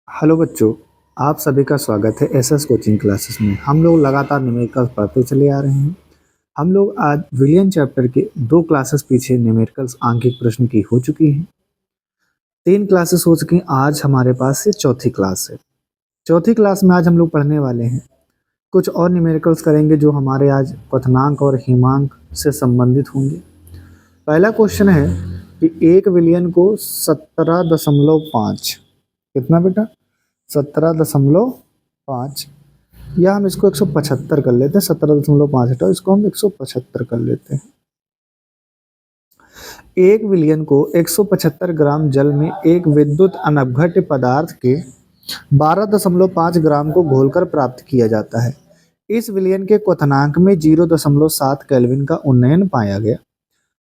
Hello बच्चों, आप सभी का स्वागत है एसएस कोचिंग क्लासेस में। हम लोग लगातार न्यूमेरिकल्स पढ़ते चले आ रहे हैं। हम लोग आज विलियन चैप्टर के 2 क्लासेस पीछे न्यूमेरिकल्स आंकिक प्रश्न की हो चुकी हैं। 3 क्लासेस हो चुकी हैं, आज हमारे पास से चौथी क्लास है। चौथी क्लास में आज हम लोग पढ़ने वाले हैं, कुछ और न्यूमेरिकल्स करेंगे जो हमारे आज क्वथनांक और हिमांक से संबंधित होंगे। पहला क्वेश्चन है कि 1 विलियन को 17.5 कितना बेटा 17.5 या हम इसको 175 कर लेते हैं। 17.5 हटाओ, इसको हम 175 कर लेते हैं। 1 विलियन को 175 ग्राम जल में एक विद्युत अनवघट पदार्थ के 12.5 ग्राम को घोलकर प्राप्त किया जाता है। इस विलियन के क्वथनांक में 0.7 केल्विन का उन्नयन पाया गया।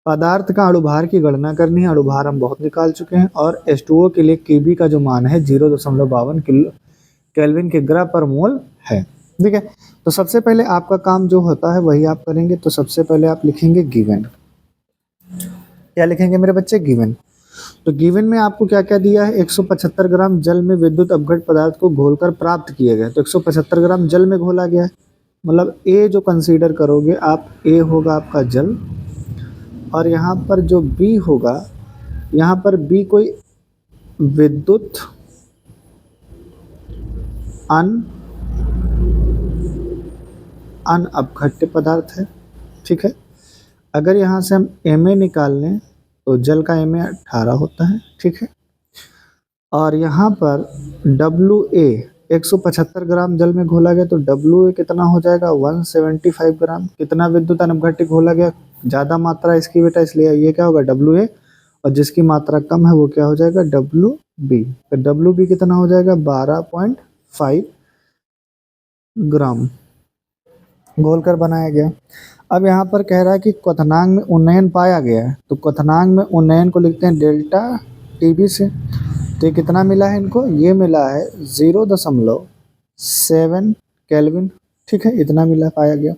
पदार्थ का अणुभार की गणना करनी है। अणुभार हम बहुत निकाल चुके हैं और H2O के लिए Kb का जो मान है 0.52 किलो केल्विन के ग्राम पर मोल है। ठीक है, तो सबसे पहले आपका काम जो होता है वही आप करेंगे। तो सबसे पहले आप लिखेंगे गिवन। क्या लिखेंगे मेरे बच्चे? गिवन। तो गिवन में आपको क्या क्या दिया है? 175 ग्राम जल में विद्युत अपघट पदार्थ को घोलकर प्राप्त किया गया। तो 175 ग्राम जल में घोला गया है, मतलब ए जो कंसीडर करोगे आप, ए होगा आपका जल, और यहाँ पर जो बी होगा, यहाँ पर बी कोई विद्युत अनअपघट्य पदार्थ है। ठीक है, अगर यहाँ से हम Ma निकाल लें तो जल का Ma 18 होता है। ठीक है, और यहाँ पर Wa 175 ग्राम जल में घोला गया, तो Wa कितना हो जाएगा? 175 ग्राम। कितना विद्युत अनअपघट्य घोला गया? ज़्यादा मात्रा इसकी बेटा, इसलिए ये क्या होगा? Wa, और जिसकी मात्रा कम है वो क्या हो जाएगा? Wb। तो Wb कितना हो जाएगा? 12.5 ग्राम घोलकर बनाया गया। अब यहाँ पर कह रहा है कि क्वथनांक में उन्नयन पाया गया है, तो क्वथनांक में उन्नयन को लिखते हैं डेल्टा Tb से। तो ये कितना मिला है इनको? ये मिला है 0.7 केल्विन। ठीक है, इतना मिला, पाया गया।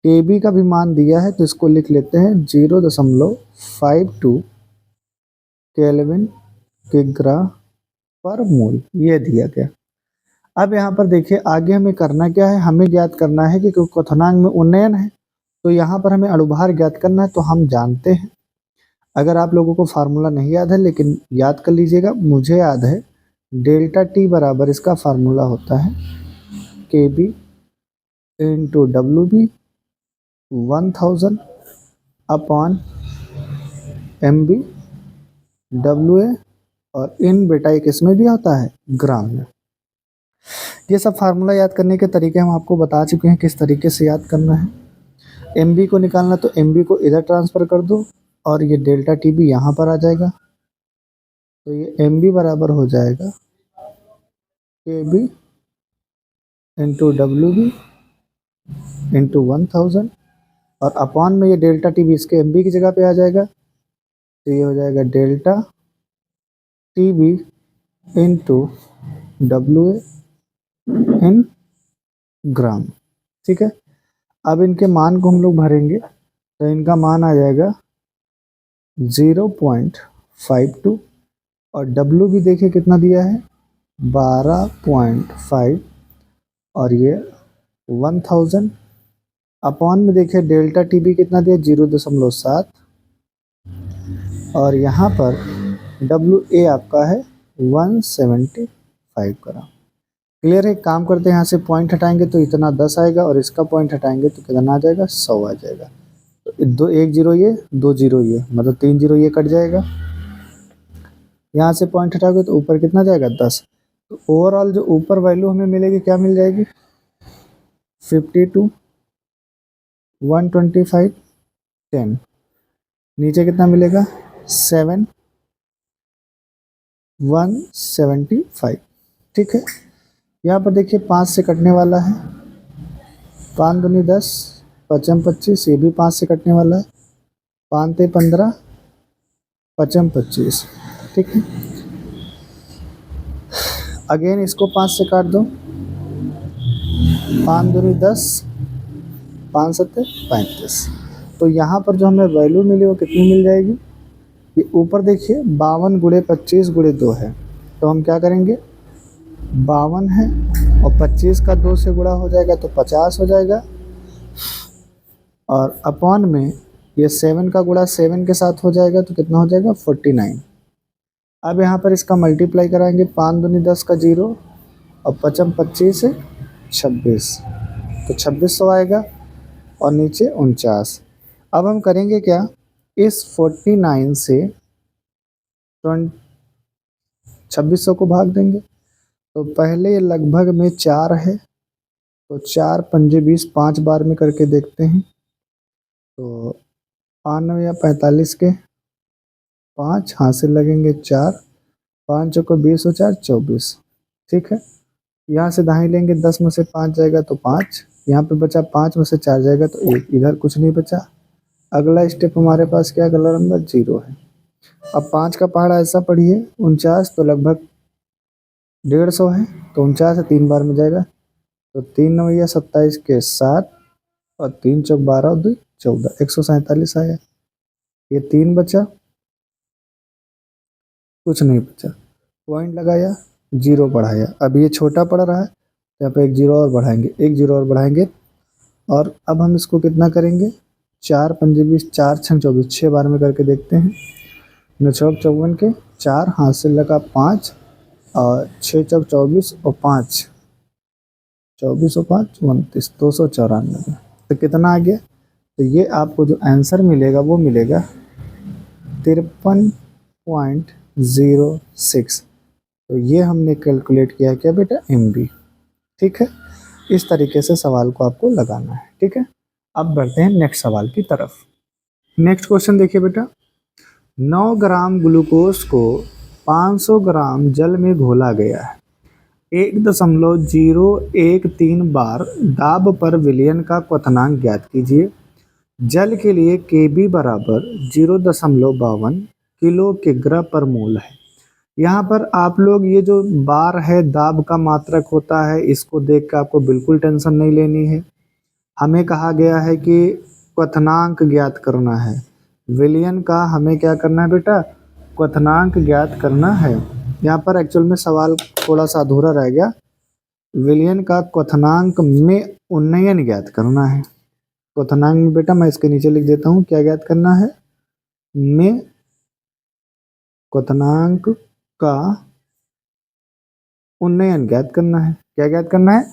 Kb का भी मान दिया है, तो इसको लिख लेते हैं 0.52 केल्विन के ग्राम पर मोल, ये दिया गया। अब यहाँ पर देखिए आगे हमें करना क्या है? हमें ज्ञात करना है कि क्वथनांक में उन्नयन है, तो यहाँ पर हमें अणुभार ज्ञात करना है। तो हम जानते हैं, अगर आप लोगों को फार्मूला नहीं याद है लेकिन याद कर लीजिएगा, मुझे याद है डेल्टा टी बराबर इसका फार्मूला होता है Kb into Wb 1000 upon Mb Wa, और इन बेटा एक इसमें भी आता है ग्राम में। ये सब फार्मूला याद करने के तरीके हम आपको बता चुके हैं किस तरीके से याद करना है। Mb को निकालना, तो Mb को इधर ट्रांसफ़र कर दो और ये डेल्टा Tb यहाँ पर आ जाएगा। तो ये Mb बराबर हो जाएगा Kb इंटू Wb इंटू 1000, और अपॉन में ये डेल्टा Tb इसके Mb की जगह पे आ जाएगा। तो ये हो जाएगा डेल्टा Tb इंटू Wa इन ग्राम। ठीक है, अब इनके मान को हम लोग भरेंगे, तो इनका मान आ जाएगा 0.52, और W भी देखिए कितना दिया है 12.5, और ये 1000 अपॉन में देखिए डेल्टा Tb कितना दिया 0.7, और यहाँ पर Wa आपका है 175 ग्राम। क्लियर है? काम करते हैं, यहाँ से पॉइंट हटाएंगे तो इतना 10 आएगा, और इसका पॉइंट हटाएंगे तो कितना आ जाएगा? 100 आ जाएगा। तो 1 0 ये 2 0 ये, मतलब 3 0 ये कट जाएगा। यहाँ से पॉइंट हटाओगे तो ऊपर कितना जाएगा? 10। तो ओवरऑल जो ऊपर वैल्यू हमें मिलेगी क्या मिल जाएगी? 52 125 10। नीचे कितना मिलेगा? 7 175। ठीक है, यहाँ पर देखिए 5 से कटने वाला है, 5 दूनी 10, 5 25, ये भी 5 से कटने वाला है, 5 ते 15, 5 25। ठीक है, अगेन इसको 5 से काट दो, 5 दूनी 10, 5 सत्ते 35। तो यहाँ पर जो हमें वैल्यू मिली वो कितनी मिल जाएगी? ये ऊपर देखिए 52 × 25 × 2 है, तो हम क्या करेंगे? 52 है, और 25 का 2 से गुणा हो जाएगा तो 50 हो जाएगा, और अपॉन में ये 7 का गुणा 7 के साथ हो जाएगा तो कितना हो जाएगा 49। अब यहाँ पर इसका मल्टीप्लाई कराएंगे, 5 दूनी 10 का 0, और 55 25 है 26, तो 2600 आएगा, और नीचे 49। अब हम करेंगे क्या, इस 49 से 2600 को भाग देंगे। तो पहले लगभग में 4 है, तो 4 पंजे 20, 5 बार में करके देखते हैं। तो 92 या 45 के 5 हासिल लगेंगे 4, 5 चौको 20 और 4 24। ठीक है, यहाँ से दाएं लेंगे, 10 में से 5 जाएगा तो 5, यहाँ पे बचा 5 में से 4 जाएगा तो 1, इधर कुछ नहीं बचा। अगला स्टेप हमारे पास क्या, अगला नंबर 0 है। अब 5 का पहाड़ा ऐसा पढ़िए, 49 तो लगभग 150 है, तो 49 से 3 बार में जाएगा, तो 3 9 27 के 7, और 3 चौक 12 और 2 14, 147 आया। ये 3 बचा, कुछ नहीं बचा, पॉइंट लगाया, 0 बढ़ाया। अब ये छोटा पड़ रहा है, यहाँ पे एक 0 और बढ़ाएंगे, एक 0 और बढ़ाएंगे, और अब हम इसको कितना करेंगे, 4 पंजे 20, 4 छंग 24, 6 बार में करके देखते हैं। 9 चौक 54 के 4 हाथ से लगा 5, और 6 चौक 24 और 5 24 और 5 29, 294। तो कितना आ गया, तो ये आपको जो आंसर मिलेगा वो मिलेगा 53.06। तो ये हमने कैलकुलेट किया क्या बेटा, MB। ठीक है, इस तरीके से सवाल को आपको लगाना है। ठीक है, अब बढ़ते हैं नेक्स्ट सवाल की तरफ। नेक्स्ट क्वेश्चन देखिए बेटा, 9 ग्राम ग्लूकोज को 500 ग्राम जल में घोला गया है, 1.013 बार दाब पर विलयन का क्वथनांक ज्ञात कीजिए। जल के लिए Kb बराबर 0.52 किलो किग्रा पर मोल है। यहाँ पर आप लोग ये जो बार है दाब का मात्रक होता है, इसको देख कर आपको बिल्कुल टेंशन नहीं लेनी है। हमें कहा गया है कि क्वथनांक ज्ञात करना है, विलयन का हमें क्या करना है बेटा, क्वथनांक ज्ञात करना है। यहाँ पर एक्चुअल में सवाल थोड़ा सा अधूरा रह गया, विलयन का क्वथनांक में उन्नयन ज्ञात करना है। क्वथनांक में बेटा मैं इसके नीचे लिख देता हूँ, क्या ज्ञात करना है, में क्वथनांक का उन्नयन ज्ञात करना है। क्या ज्ञात करना है,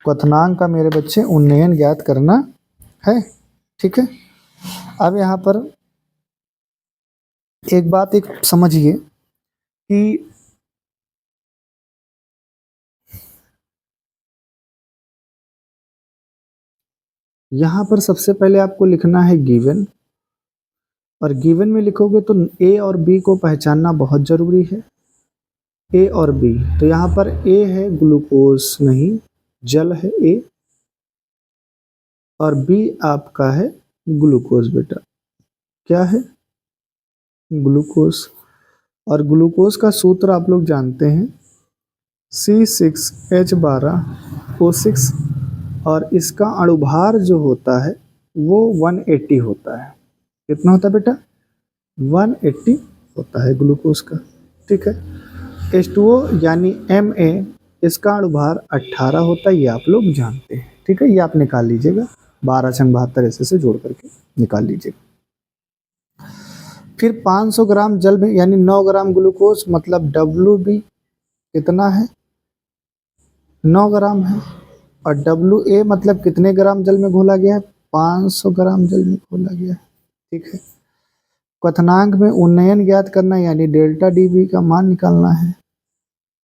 क्वथनांक का मेरे बच्चे उन्नयन ज्ञात करना है। ठीक है, अब यहाँ पर एक बात एक समझिए कि यहाँ पर सबसे पहले आपको लिखना है गिवन, और गिवन में लिखोगे तो ए और बी को पहचानना बहुत ज़रूरी है। ए और बी, तो यहाँ पर ए है ग्लूकोज नहीं जल है ए, और बी आपका है ग्लूकोज बेटा, क्या है ग्लूकोज। और ग्लूकोज का सूत्र आप लोग जानते हैं C6H12O6, और इसका अणुभार जो होता है वो 180 होता है। कितना होता है बेटा, 180 होता है ग्लूकोज का। ठीक है, H2O यानी Ma, इसका अणुभार 18 होता है, ये आप लोग जानते हैं। ठीक है, ये आप निकाल लीजिएगा, 12 छंग 72 ऐसे से जोड़ करके निकाल लीजिएगा। फिर 500 ग्राम जल में यानी 9 ग्राम ग्लूकोज, मतलब WB कितना है, 9 ग्राम है, और WA मतलब कितने ग्राम जल में घोला गया है, 500 ग्राम जल में घोला गया है। ठीक है, क्वथनांक में उन्नयन ज्ञात करना यानी डेल्टा DB का मान निकालना है,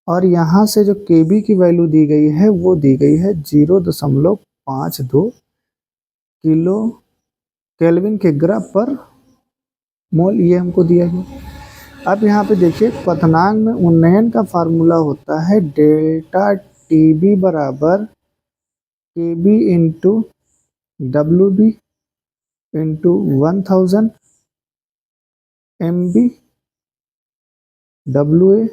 और यहाँ से जो Kb की वैल्यू दी गई है वो दी गई है 0.52 किलो केल्विन किग्रा पर मोल, ये हमको दिया गया। अब यहाँ पे देखिए क्वथनांक में उन्नयन का फार्मूला होता है डेल्टा TB बराबर Kb into WB into 1000 MB WA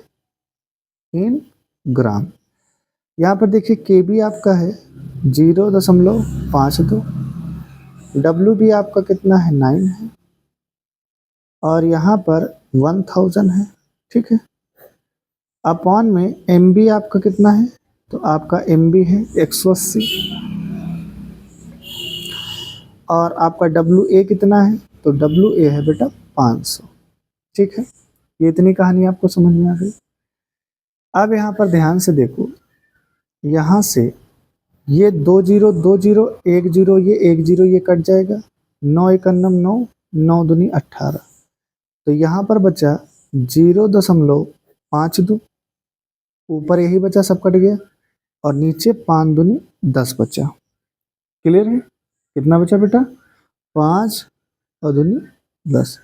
इन ग्राम। यहाँ पर देखिए Kb आपका है 0.52, WB आपका कितना है 9 है, और यहाँ पर 1000 है। ठीक है, अपॉन में एम बी आपका कितना है, तो आपका एम बी है 180 और आपका डब्ल्यू ए कितना है, तो डब्ल्यू ए है बेटा 500। ठीक है, ये इतनी कहानी आपको समझ में आ गई। अब यहाँ पर ध्यान से देखो, यहाँ से ये 2 जीरो 2 जीरो 1 जीरो, ये 1 जीरो ये कट जाएगा, 9 एकन्नम 9, 9 दूनी 18, तो यहाँ पर बचा 0.52, ऊपर यही बचा, सब कट गया, और नीचे 5 दूनी 10 बचा। क्लियर है, कितना बचा बेटा, 5 और दूनी 10,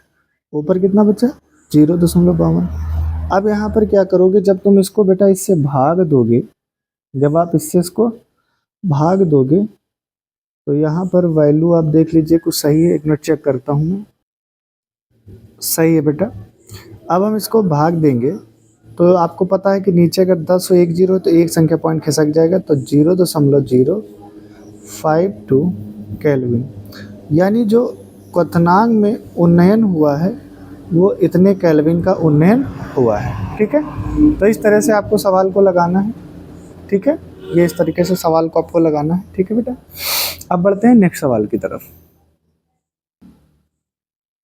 ऊपर कितना बचा 0.52। अब यहाँ पर क्या करोगे, जब तुम इसको बेटा इससे भाग दोगे, जब आप इससे इसको भाग दोगे तो यहाँ पर वैल्यू आप देख लीजिए कुछ सही है, एक मिनट चेक करता हूँ मैं। सही है बेटा। अब हम इसको भाग देंगे तो आपको पता है कि नीचे अगर 10 और 1 जीरो तो एक संख्या पॉइंट खिसक जाएगा, तो 0.052 केल्विन, यानी जो क्वथनांक में उन्नयन हुआ है वो इतने केल्विन का उन्नयन हुआ है। ठीक है, तो इस तरह से आपको सवाल को लगाना है। ठीक है, ये इस तरीके से सवाल को आपको लगाना है। ठीक है बेटा, अब बढ़ते हैं नेक्स्ट सवाल की तरफ।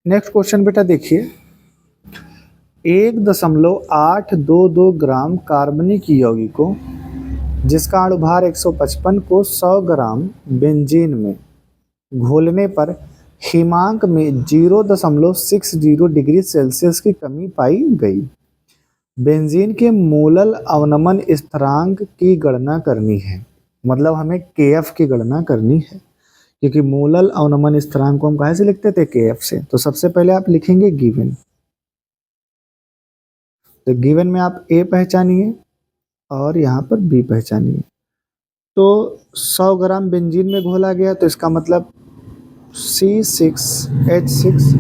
नेक्स्ट क्वेश्चन बेटा देखिए, 1.822 ग्राम कार्बनिक यौगिकों जिसका अणुभार 155 को 100 ग्राम बेंजीन में घोलने पर हिमांक में 0.60 डिग्री सेल्सियस की कमी पाई गई। बेंजीन के मोलल अवनमन स्थिरांक की गणना करनी है, मतलब हमें केएफ की गणना करनी है, क्योंकि मोलल अवनमन स्थिरांक को हम कहाँ से लिखते थे, केएफ से। तो सबसे पहले आप लिखेंगे गिवन, तो गिवन में आप ए पहचानिए और यहाँ पर बी पहचानिए। तो 100 ग्राम बेंजीन में घोला गया, तो इसका मतलब C6H6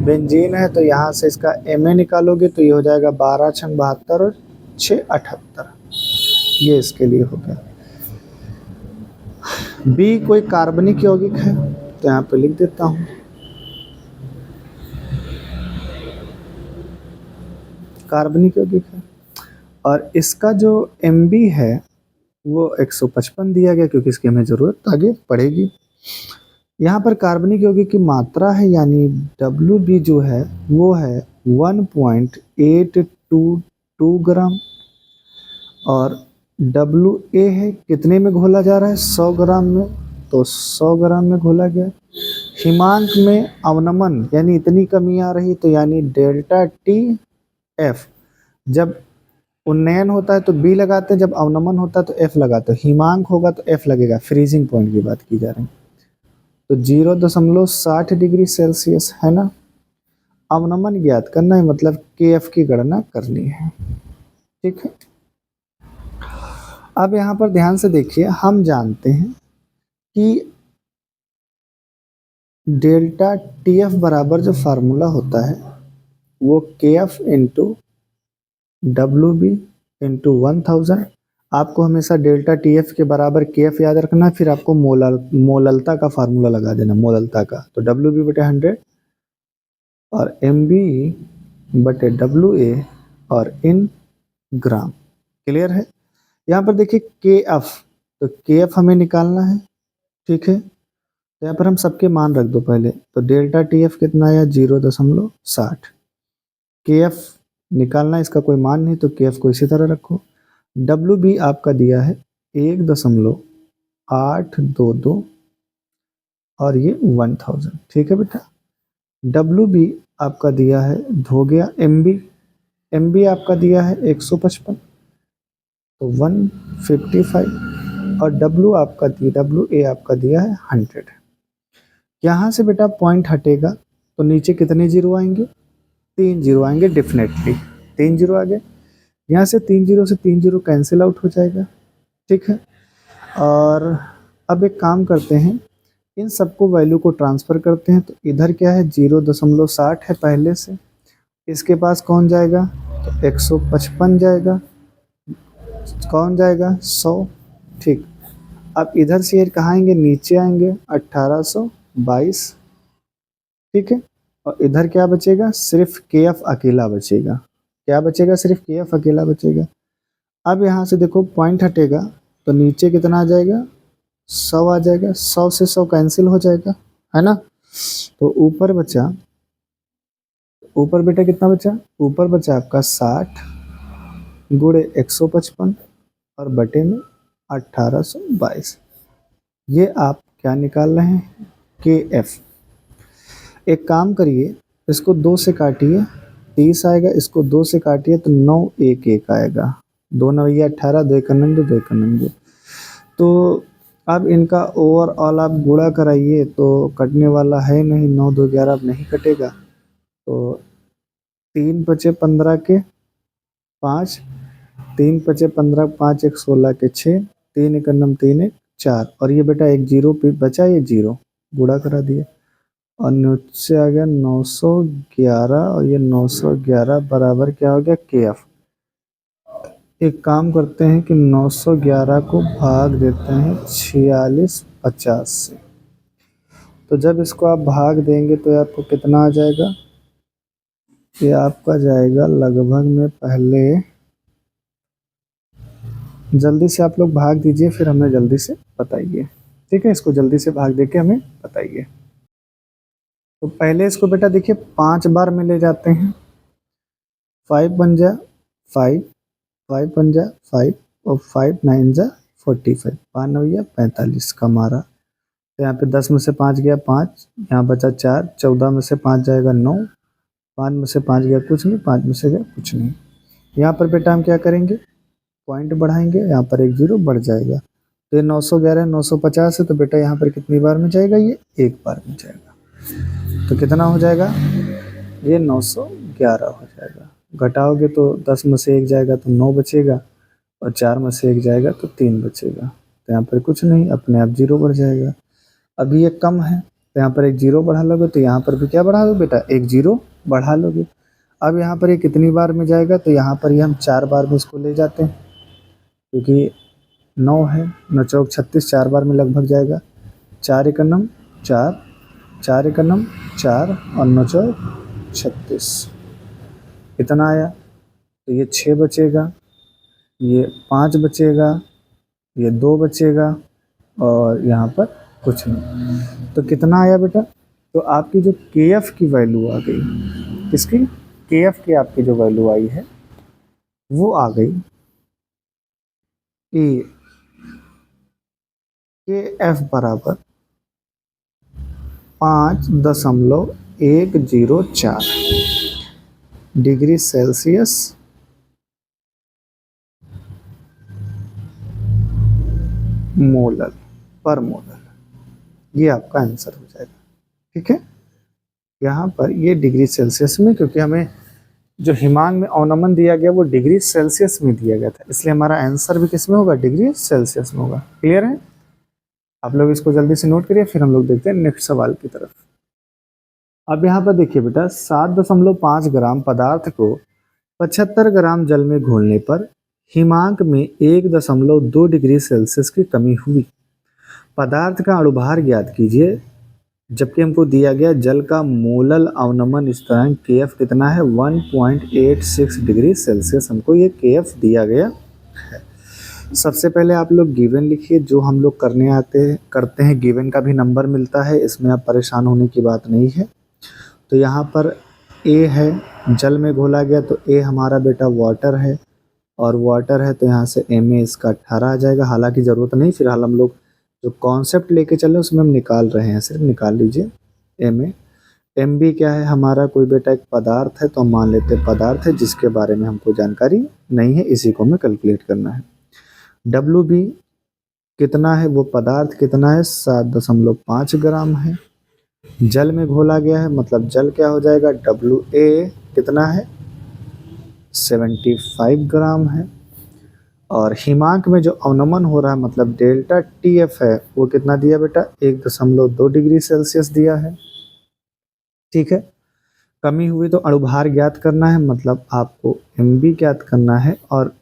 बेंजीन है, तो यहाँ से इसका Ma निकालोगे तो ये हो जाएगा 12 छंग 72 और 6 78, ये इसके लिए हो गया। बी कोई कार्बनिक यौगिक है, तो यहाँ पे लिख देता हूँ कार्बनिक यौगिक है, और इसका जो Mb है वो 155 दिया गया, क्योंकि इसकी हमें ज़रूरत आगे पड़ेगी। यहाँ पर कार्बनिक यौगिक की मात्रा है, यानी Wb जो है वो है 1.822 ग्राम, और Wa है कितने में घोला जा रहा है, 100 ग्राम में, तो 100 ग्राम में घोला गया। हिमांक में अवनमन यानी इतनी कमी आ रही, तो यानी डेल्टा टी एफ, जब उन्नयन होता है तो बी लगाते हैं, जब अवनमन होता है तो एफ लगाते हैं, हिमांक होगा तो एफ लगेगा, फ्रीजिंग पॉइंट की बात की जा रही है। तो 0.60 डिग्री सेल्सियस है ना, अवनमन ज्ञात करना है, मतलब के एफ की गणना करनी है। ठीक है, अब यहाँ पर ध्यान से देखिए, हम जानते हैं कि डेल्टा टी एफ बराबर जो फार्मूला होता है वो K F into W B into 1000। आपको हमेशा डेल्टा टी एफ के बराबर के एफ याद रखना है, फिर आपको मोललता का फार्मूला लगा देना, मोललता का, तो डब्ल्यू बी बटे 100 और एम बी बटे डब्ल्यू ए और इन ग्राम। क्लियर है। यहाँ पर देखिए के एफ, तो के एफ हमें निकालना है। ठीक है, तो यहाँ पर हम सबके मान रख दो पहले, तो डेल्टा टी एफ कितना आया 0.60, के एफ निकालना है, इसका कोई मान नहीं, तो के एफ को इसी तरह रखो। डब्ल्यू बी आपका दिया है 1.822 और ये 1000। ठीक है बेटा, डब्ल्यू बी आपका दिया है, हो गया एम बी आपका दिया है 155, तो 155, और डब्ल्यू ए आपका दिया है 100। यहाँ से बेटा पॉइंट हटेगा तो नीचे कितने जीरो आएंगे, 3 जीरो आएंगे, डेफिनेटली 3 जीरो आ गए। यहाँ से 3 जीरो से 3 जीरो कैंसिल आउट हो जाएगा। ठीक है, और अब एक काम करते हैं, इन सबको वैल्यू को ट्रांसफ़र करते हैं। तो इधर क्या है 0.60 है पहले से, इसके पास कौन जाएगा, तो 155 जाएगा, कौन जाएगा 100। ठीक, अब इधर से ये कहाँ आएंगे, नीचे आएंगे 1822। ठीक है, और इधर क्या बचेगा, सिर्फ के एफ अकेला बचेगा। क्या बचेगा, सिर्फ के एफ अकेला बचेगा। अब यहाँ से देखो पॉइंट हटेगा तो नीचे कितना आ जाएगा, 100 आ जाएगा, 100 से 100 कैंसिल हो जाएगा, है ना। तो ऊपर बचा, ऊपर बेटा कितना बचा, ऊपर बचा आपका 60 गुणे 155 और बटे में 1822। ये आप क्या निकाल रहे हैं, के एफ। एक काम करिए, इसको 2 से काटिए, 30 आएगा, इसको 2 से काटिए तो 9 1 1 आएगा, 2 9 18, 2 1 2, 2 1 2। तो अब इनका ओवरऑल आप गुणा कराइए तो कटने वाला है नहीं, 9 2 11 अब नहीं कटेगा। तो 3 बचे 15 के 5, 3 बचे 15, 5 1 16 के 6, 3 1 9 3 1 4, और ये बेटा एक जीरो पे बचा, ये जीरो गुणा करा दिए और नीचे आ गया 911 और ये 911 बराबर क्या हो गया, के एफ। एक काम करते हैं कि 911 को भाग देते हैं 4650 से। तो जब इसको आप भाग देंगे तो आपको कितना आ जाएगा, ये आपका जाएगा लगभग में, पहले जल्दी से आप लोग भाग दीजिए फिर हमें जल्दी से बताइए, ठीक है। इसको जल्दी से भाग दे के हमें बताइए। तो पहले इसको बेटा देखिए 5 बार में ले जाते हैं, 5 बन जा 5, 5 बन जा 5 और 5 9 जा 45, 5 9 या 45 का मारा। तो यहाँ पे 10 में से 5 गया 5, यहाँ बचा 4, 14 में से 5 जाएगा 9, 5 में से 5 गया कुछ नहीं, 5 में से गया कुछ नहीं। यहाँ पर बेटा हम क्या करेंगे, पॉइंट बढ़ाएंगे, यहाँ पर एक जीरो बढ़ जाएगा। तो ये 911 950 है, तो बेटा यहाँ पर कितनी बार में जाएगा, ये एक बार में जाएगा। तो कितना हो जाएगा, ये 911 हो जाएगा। घटाओगे तो 10 में से 1 जाएगा तो 9 बचेगा, और 4 में से 1 जाएगा तो 3 बचेगा। तो यहाँ पर कुछ नहीं, अपने आप जीरो बढ़ जाएगा। अभी ये कम है तो यहाँ पर एक जीरो बढ़ा लोगे, तो यहाँ पर भी क्या बढ़ा दो बेटा, एक जीरो बढ़ा लोगे। अब यहाँ पर ये कितनी बार में जाएगा, तो यहाँ पर ये हम 4 बार में इसको ले जाते हैं, क्योंकि 9 है, 9 चौक 36, 4 बार में लगभग जाएगा। 4 1 9 4, 4 1 9 4 और 9 चौक 36, कितना आया, तो ये 6 बचेगा, ये 5 बचेगा, ये 2 बचेगा और यहाँ पर कुछ नहीं। तो कितना आया बेटा, तो आपकी जो के एफ की वैल्यू आ गई, किसकी, के एफ की आपकी जो वैल्यू आई है वो आ गई, ए के एफ बराबर 5.104 डिग्री सेल्सियस मोलर पर मोलर। ये आपका आंसर हो जाएगा, ठीक है। यहाँ पर ये डिग्री सेल्सियस में, क्योंकि हमें जो हिमांक में अवनमन दिया गया वो डिग्री सेल्सियस में दिया गया था, इसलिए हमारा आंसर भी किस में होगा, डिग्री सेल्सियस में होगा। क्लियर है, आप लोग इसको जल्दी से नोट करिए, फिर हम लोग देखते हैं नेक्स्ट सवाल की तरफ। अब यहाँ पर देखिए बेटा, 7.5 ग्राम पदार्थ को 75 ग्राम जल में घोलने पर हिमांक में 1.2 डिग्री सेल्सियस की कमी हुई। पदार्थ का अणुभार ज्ञात कीजिए, जबकि हमको दिया गया जल का मोलल अवनमन स्थिरांक के एफ कितना है, 1.86 डिग्री सेल्सियस हमको ये के एफ दिया गया है। सबसे पहले आप लोग गिवन लिखिए, जो हम लोग करते हैं गिवन का भी नंबर मिलता है, इसमें आप परेशान होने की बात नहीं है। तो यहाँ पर ए है, जल में घोला गया, तो ए हमारा बेटा वाटर है, और वाटर है तो यहाँ से एम ए इसका 18 आ जाएगा। हालांकि ज़रूरत नहीं, फिलहाल हम लोग जो कॉन्सेप्ट लेके चले उसमें हम निकाल रहे हैं, सिर्फ निकाल लीजिए एम ए। एम बी क्या है हमारा, कोई बेटा एक पदार्थ है, तो हम मान लेते हैं पदार्थ है, जिसके बारे में हमको जानकारी नहीं है, इसी को हमें कैलकुलेट करना है। डब्ल्यू बी कितना है, वो पदार्थ कितना है, 7.5 ग्राम है, जल में घोला गया है, मतलब जल क्या हो जाएगा, डब्ल्यू ए कितना है, 75 ग्राम है, और हिमांक में जो अवनमन हो रहा है मतलब डेल्टा टी एफ है, वो कितना दिया बेटा, 1.2 डिग्री सेल्सियस दिया है, ठीक है। कमी हुई तो अणुभार ज्ञात करना है, मतलब आपको एम बी ज्ञात करना है, और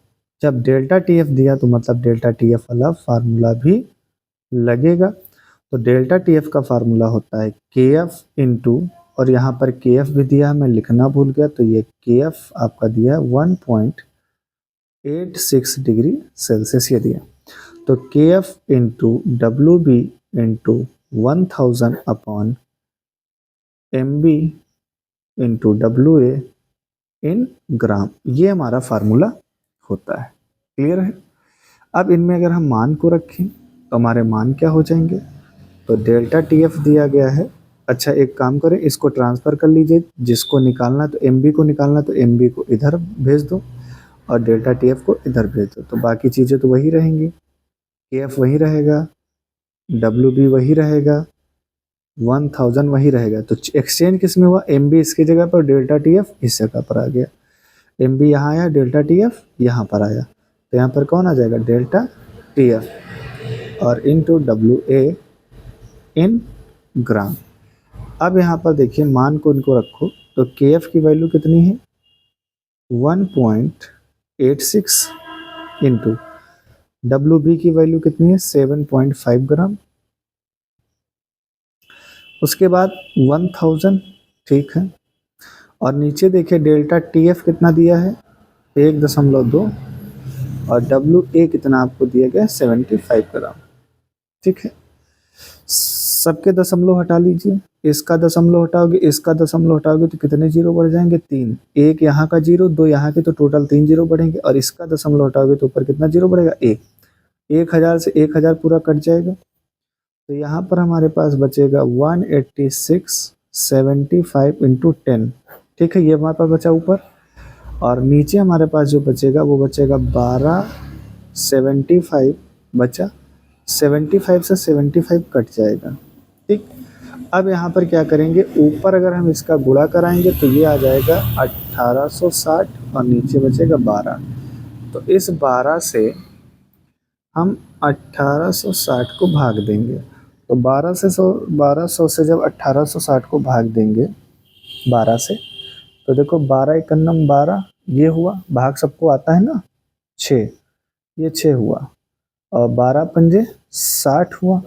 जब डेल्टा टी एफ दिया तो मतलब डेल्टा टी एफ वाला फार्मूला भी लगेगा। तो डेल्टा टी एफ का फार्मूला होता है के एफ इंटू और यहाँ पर के एफ भी दिया है, मैं लिखना भूल गया, तो ये के एफ आपका दिया है 1.86 डिग्री सेल्सियस ये दिया। तो K F into W B into 1000 upon M B into W A in gram, ये हमारा फार्मूला होता है। क्लियर है? अब इनमें अगर हम मान को रखें तो हमारे मान क्या हो जाएंगे, तो डेल्टा टी एफ दिया गया है। अच्छा एक काम करें, इसको ट्रांसफ़र कर लीजिए, जिसको निकालना तो एम बी को निकालना तो एम बी को इधर भेज दो और डेल्टा टी एफ को इधर भेज दो, तो बाकी चीज़ें तो वही रहेंगी, के एफ वही रहेगा, डब्ल्यू बी वही रहेगा, 1000 वही रहेगा। तो एक्सचेंज किस में हुआ, एम बी इसकी जगह पर, डेल्टा टी एफ इस जगह पर आ गया। एम बी यहाँ आया, डेल्टा टी एफ यहाँ पर आया, तो यहाँ पर कौन आ जाएगा, डेल्टा टी एफ और इंटू डब्ल्यू ए इन ग्राम। अब यहाँ पर देखिए मान को इनको रखो, तो के एफ की वैल्यू कितनी है 1.86 इंटू डब्ल्यू बी की वैल्यू कितनी है 7.5 ग्राम, उसके बाद 1000, ठीक है। और नीचे देखिए डेल्टा टी एफ कितना दिया है 1.2 और डब्ल्यू ए कितना आपको दिया गया 75 ग्राम, ठीक है। सबके दशमलव हटा लीजिए, इसका दशमलव हटाओगे, इसका दशमलव हटाओगे तो कितने जीरो बढ़ जाएंगे 3, एक यहाँ का जीरो, दो यहाँ के, तो टोटल 3 जीरो बढ़ेंगे। और इसका दशमलव हटाओगे तो ऊपर कितना जीरो बढ़ेगा 1, 1000 से 1000 पूरा कट जाएगा, तो यहाँ पर हमारे पास बचेगा 186.75 इंटू 10, ठीक है। ये हमारे पास बचा ऊपर, और नीचे हमारे पास जो बचेगा वो बचेगा 1275 बचा, 75 से 75 कट जाएगा, ठीक। अब यहाँ पर क्या करेंगे, ऊपर अगर हम इसका गुणा कराएंगे तो ये आ जाएगा 1860 और नीचे बचेगा 12, तो इस 12 से हम 1860 को भाग देंगे, तो 1200 से जब 1860 को भाग देंगे 12 से, तो देखो 12 एकन्नम 12, ये हुआ, भाग सबको आता है ना 6, ये 6 हुआ, और 12 पंजे 60 हुआ,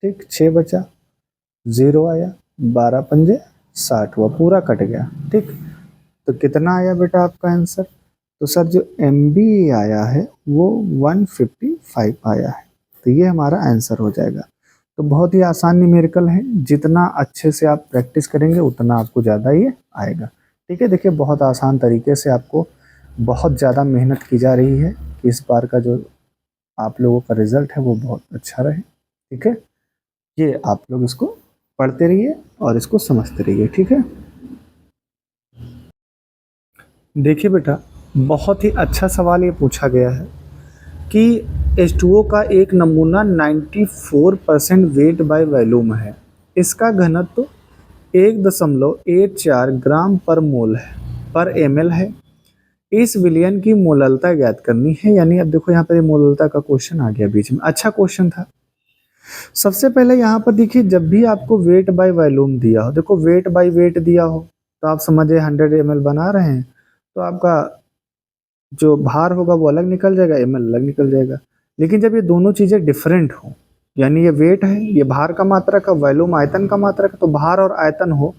ठीक, 6 बचा, 0 आया, 12 पंजे 60 हुआ, पूरा कट गया, ठीक। तो कितना आया बेटा आपका आंसर, तो सर जो एम बी आया है वो 155 आया है, तो ये हमारा आंसर हो जाएगा। तो बहुत ही आसान न्यूमेरिकल है, जितना अच्छे से आप प्रैक्टिस करेंगे उतना आपको ज़्यादा ये आएगा, ठीक है। देखिए बहुत आसान तरीके से आपको बहुत ज़्यादा मेहनत की जा रही है कि इस बार का जो आप लोगों का रिजल्ट है वो बहुत अच्छा रहे, ठीक है। ये आप लोग इसको पढ़ते रहिए और इसको समझते रहिए, ठीक है। देखिए बेटा बहुत ही अच्छा सवाल ये पूछा गया है कि H2O का एक नमूना 94% वेट बाय वॉल्यूम है, इसका घनत्व 1.84 ग्राम पर मोल है, पर ml है, इस विलयन की मोललता ज्ञात करनी है। यानी अब देखो यहाँ पर मोललता का क्वेश्चन आ गया बीच में, अच्छा क्वेश्चन था। सबसे पहले यहाँ पर देखिए जब भी आपको वेट बाय वॉल्यूम दिया हो, देखो वेट बाय वेट दिया हो तो आप समझे 100 ml बना रहे हैं, तो आपका जो भार होगा वो अलग निकल जाएगा, ml अलग निकल जाएगा। लेकिन जब ये दोनों चीज़ें डिफरेंट हो, यानी ये वेट है, ये भार का मात्रक है, वॉल्यूम आयतन का मात्रक है, तो भार और आयतन हो,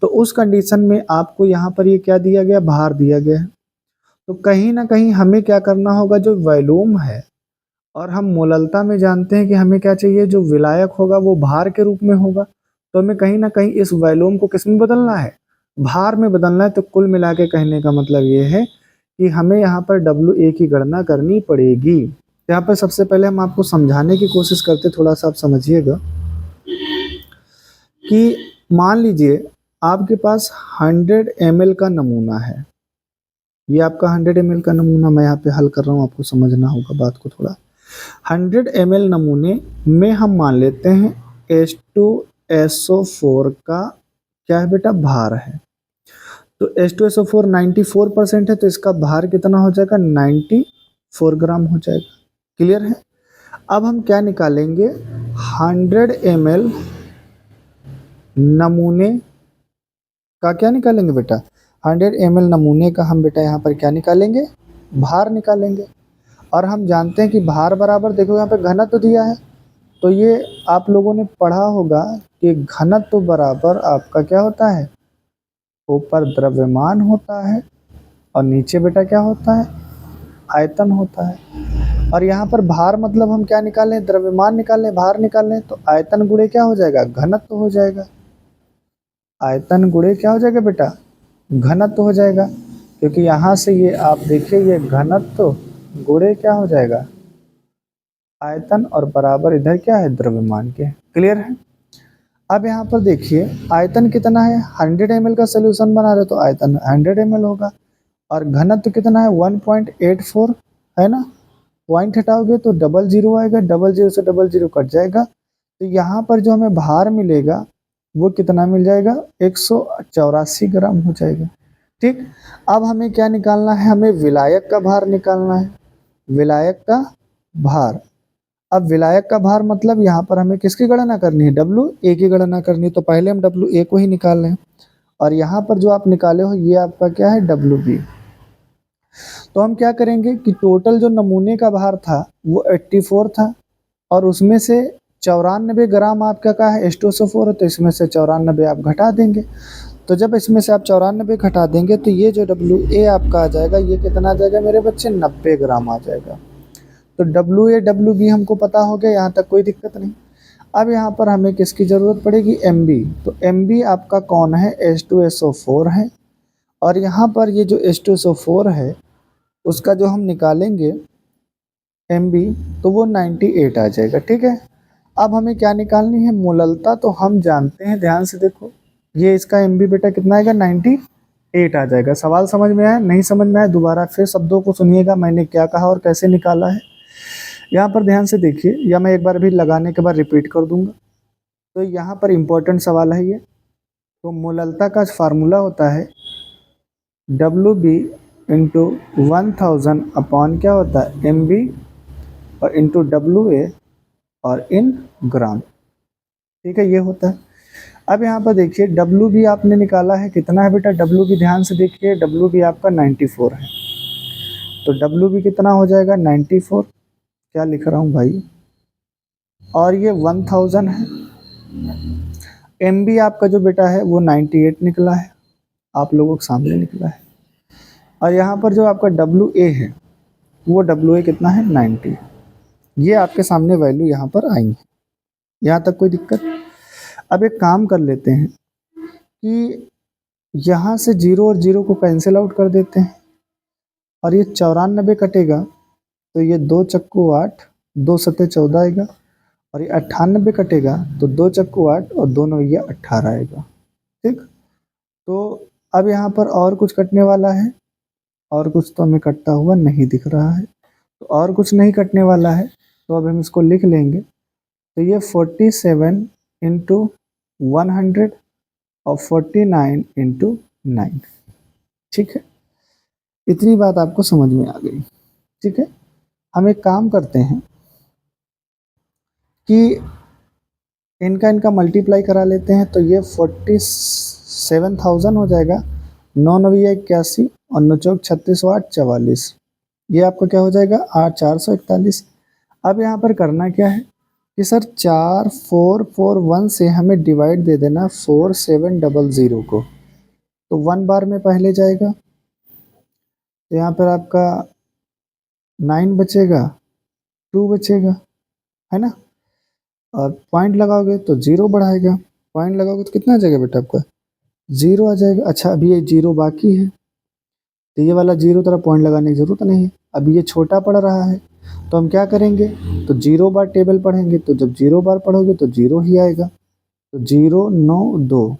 तो उस कंडीशन में आपको यहाँ पर ये क्या दिया गया, भार दिया गया है। तो कहीं ना कहीं हमें क्या करना होगा, जो वॉल्यूम है, और हम मोललता में जानते हैं कि हमें क्या चाहिए, जो विलायक होगा वो भार के रूप में होगा, तो हमें कहीं ना कहीं इस वॉल्यूम को किस में बदलना है, भार में बदलना है। तो कुल मिला के कहने का मतलब ये है कि हमें यहाँ पर WA की गणना करनी पड़ेगी। यहाँ पर सबसे पहले हम आपको समझाने की कोशिश करते, थोड़ा सा आप समझिएगा कि मान लीजिए आपके पास 100 ml का नमूना है, ये आपका 100 ml का नमूना मैं यहाँ पे हल कर रहा हूँ, आपको समझना होगा बात को थोड़ा। 100 ml नमूने में हम मान लेते हैं H2SO4 का क्या है बेटा, भार है, तो H2SO4 94% है, तो इसका भार कितना हो जाएगा 94 ग्राम हो जाएगा। क्लियर है? अब हम क्या निकालेंगे, 100 ml नमूने का क्या निकालेंगे बेटा, 100 ml नमूने का हम बेटा यहाँ पर क्या निकालेंगे, भार निकालेंगे। और हम जानते हैं कि भार बराबर, देखो यहाँ पे घनत्व तो दिया है, तो ये आप लोगों ने पढ़ा होगा कि घनत्व बराबर आपका क्या होता है, ऊपर द्रव्यमान होता है और नीचे बेटा क्या होता है, आयतन होता है। और यहाँ पर भार मतलब हम क्या निकालें, द्रव्यमान निकालें, भार निकालें, तो आयतन गुणे क्या हो जाएगा, घनत्व हो जाएगा। आयतन गुणे क्या हो जाएगा बेटा, घनत्व हो जाएगा। क्योंकि यहाँ से ये आप देखिए ये घनत्व गुणे क्या हो जाएगा, आयतन, और बराबर इधर क्या है, द्रव्यमान के। क्लियर है। अब यहाँ पर देखिए आयतन कितना है, 100 ml का सोल्यूशन बना रहे तो आयतन 100 ml होगा। और घनत्व कितना है, 1.84 है ना। पॉइंट हटाओगे तो 00 आएगा, 00 से 00 कट जाएगा। तो यहाँ पर जो हमें भार मिलेगा वो कितना मिल जाएगा, 184 ग्राम हो जाएगा। ठीक। अब हमें क्या निकालना है, हमें विलायक का भार निकालना है, विलायक का भार। अब विलायक का भार मतलब यहाँ पर हमें किसकी गणना करनी है, WA की गणना करनी है। तो पहले हम WA को ही निकाल लें, और यहाँ पर जो आप निकाले हो ये आपका क्या है, WB। तो हम क्या करेंगे कि टोटल जो नमूने का भार था वो 84 था, और उसमें से 94 ग्राम आपका क्या है, H2SO4 है, तो इसमें से 94 आप घटा देंगे। तो जब इसमें से आप 94 घटा देंगे तो ये जो WA आपका आ जाएगा, ये कितना आ जाएगा मेरे बच्चे, 90 ग्राम आ जाएगा। तो WA WB हमको पता हो गया, यहाँ तक कोई दिक्कत नहीं। अब यहाँ पर हमें किसकी ज़रूरत पड़ेगी, MB। तो MB आपका कौन है, H2SO4 है। और यहाँ पर ये जो H2SO4 है उसका जो हम निकालेंगे MB, तो वो 98 आ जाएगा। ठीक है। अब हमें क्या निकालनी है, मोललता तो हम जानते हैं, ध्यान से देखो, ये इसका MB बेटा कितना आएगा, 98 आ जाएगा। सवाल समझ में आया, नहीं समझ में आया दोबारा फिर शब्दों को सुनिएगा मैंने क्या कहा और कैसे निकाला है। यहाँ पर ध्यान से देखिए, या मैं एक बार भी लगाने के बाद रिपीट कर दूंगा। तो यहाँ पर इम्पोर्टेंट सवाल है ये। तो मोललता का फार्मूला होता है WB इंटू 1000 अपॉन क्या होता है, MB, और इंटू WA और इन ग्राम। ठीक है, ये होता है। अब यहाँ पर देखिए WB आपने निकाला है, कितना है बेटा, WB ध्यान से देखिए, WB आपका 94 है। तो WB कितना हो जाएगा, 94, क्या लिख रहा हूँ भाई, और ये 1000 है। MB आपका जो बेटा है वो 98 निकला है, आप लोगों के सामने निकला है। और यहाँ पर जो आपका WA है वो WA कितना है, 90। ये आपके सामने वैल्यू यहाँ पर आई है, यहाँ तक कोई दिक्कत। अब एक काम कर लेते हैं कि यहाँ से 0 और 0 को कैंसिल आउट कर देते हैं, और ये 94 कटेगा तो ये 2 चक्कू 8, 2 सत्ते 14 आएगा। और ये 98 कटेगा तो 2 चक्कू 8 और 2 नौया 18 आएगा। ठीक। तो अब यहाँ पर और कुछ कटने वाला है, और कुछ तो हमें कटता हुआ नहीं दिख रहा है, तो और कुछ नहीं कटने वाला है, तो अब हम इसको लिख लेंगे। तो ये 47 इंटू 100 और 49 इंटू 9। ठीक है, इतनी बात आपको समझ में आ गई। ठीक है, हम एक काम करते हैं कि इनका मल्टीप्लाई करा लेते हैं। तो ये 47,000 हो जाएगा, 9 नविया 81 और 9 चौक 36 8 44, ये आपका क्या हो जाएगा, 8,441। अब यहाँ पर करना क्या है कि सर 4441 से हमें डिवाइड दे देना 4700 को। तो 1 बार में पहले जाएगा, तो यहाँ पर आपका 9 बचेगा, 2 बचेगा, है ना। और पॉइंट लगाओगे तो 0 बढ़ाएगा, पॉइंट लगाओगे तो कितना आ जाएगा बेटा आपका, 0 आ जाएगा। अच्छा, अभी ये 0 बाकी है, तो ये वाला 0 तरह पॉइंट लगाने की ज़रूरत नहीं है, अभी ये छोटा पड़ रहा है। तो हम क्या करेंगे, तो 0 बार टेबल पढ़ेंगे, तो जब 0 बार पढ़ोगे तो 0 ही आएगा। तो 0 9 2।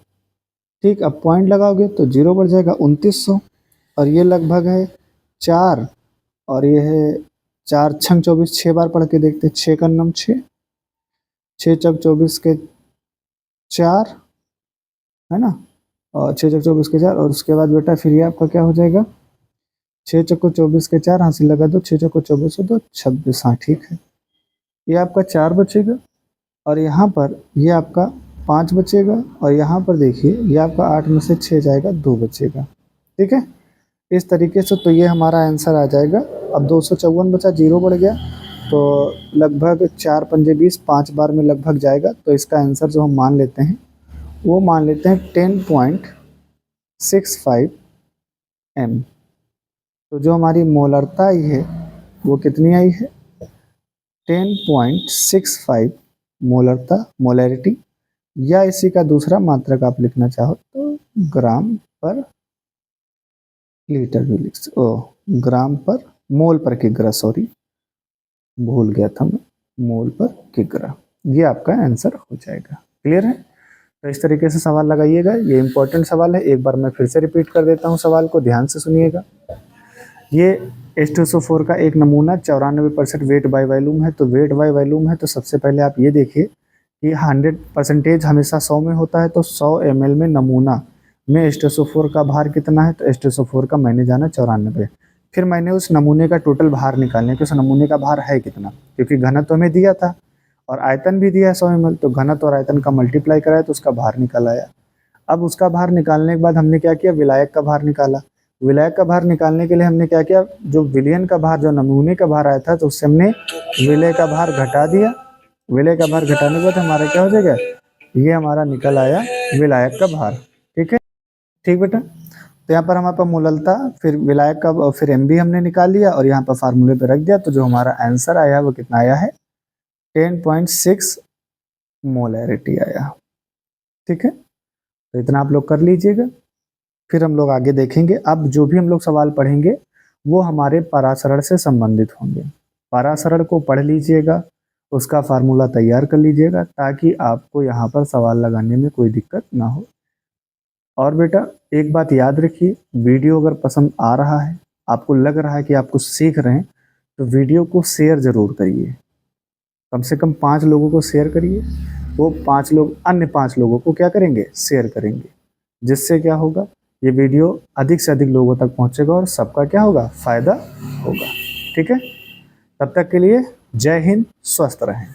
ठीक, अब पॉइंट लगाओगे तो 0 बढ़ जाएगा 2900, और ये लगभग है 4, और ये है 4 छंग 24, 6 बार पढ़ के देखते, 6 का नम 6, 6 चौक 24 के 4, है ना, और 6 चौक 24 के 4, और उसके बाद बेटा फिर ये आपका क्या हो जाएगा, 6 चौको 24 के 4, हासिल लगा दो, 6 चौको 24 हो 2 26। हाँ ठीक है, ये आपका 4 बचेगा, और यहाँ पर ये आपका 5 बचेगा, और यहाँ पर देखिए ये आपका 8 में से 6 जाएगा, 2 बचेगा। ठीक है, इस तरीके से तो ये हमारा आंसर आ जाएगा। अब 254 बचा, 0 बढ़ गया, तो लगभग 4 पंजे 20, 5 बार में लगभग जाएगा। तो इसका आंसर जो हम मान लेते हैं वो मान लेते हैं m। तो जो हमारी मोलरता आई है वो कितनी आई है? 10.65 मोलरता, मोलैरिटी, या इसी का दूसरा मात्रक आप लिखना चाहो तो ग्राम पर लीटर भी ग्राम पर मोल पर किग्रा, सॉरी भूल गया था मैं, मोल पर किग्रा। ये आपका आंसर हो जाएगा। क्लियर है? तो इस तरीके से सवाल लगाइएगा। ये इंपॉर्टेंट सवाल है, एक बार मैं फिर से रिपीट कर देता हूँ सवाल को, ध्यान से सुनिएगा। ये H2SO4 का एक नमूना 94% वेट बाय वॉल्यूम है। तो वेट बाय वॉल्यूम है तो सबसे पहले आप ये देखिए कि 100% हमेशा 100 में होता है, तो 100 ml में नमूना में H2SO4 का भार कितना है? तो H2SO4 का मैंने जाना 94। फिर मैंने उस नमूने का टोटल भार निकालने कि उस नमूने का भार है कितना, क्योंकि घनत्व हमें दिया था और आयतन भी दिया है 100 ml, तो घनत्व और आयतन का मल्टीप्लाई कराया तो उसका भार निकल आया। अब उसका भार निकालने के बाद हमने क्या किया? विलायक का भार निकाला। विलायक का भार निकालने के लिए हमने क्या किया? जो विलयन का भार, जो नमूने का भार आया था, तो उससे हमने विलय का भार घटा दिया। विलय का भार घटाने के बाद हमारा क्या हो जाएगा? ये हमारा निकल आया विलायक का भार। ठीक है, ठीक बेटा। तो यहाँ पर हमारे पास मोललता, फिर विलायक का, फिर एम भी हमने निकाल लिया और यहाँ पर फार्मूले पे रख दिया। तो जो हमारा आंसर आया वो कितना आया है? 10.6 मोलैरिटी आया। ठीक है, तो इतना आप लोग कर लीजिएगा। फिर हम लोग आगे देखेंगे। अब जो भी हम लोग सवाल पढ़ेंगे वो हमारे परासरण से संबंधित होंगे। परासरण को पढ़ लीजिएगा, उसका फार्मूला तैयार कर लीजिएगा, ताकि आपको यहाँ पर सवाल लगाने में कोई दिक्कत ना हो। और बेटा एक बात याद रखिए, वीडियो अगर पसंद आ रहा है, आपको लग रहा है कि आप कुछ सीख रहे हैं, तो वीडियो को शेयर ज़रूर करिए। कम से कम 5 लोगों को शेयर करिए। वो 5 लोग अन्य 5 लोगों को क्या करेंगे? शेयर करेंगे। जिससे क्या होगा? ये वीडियो अधिक से अधिक लोगों तक पहुंचेगा और सबका क्या होगा? फायदा होगा। ठीक है, तब तक के लिए जय हिंद, स्वस्थ रहें।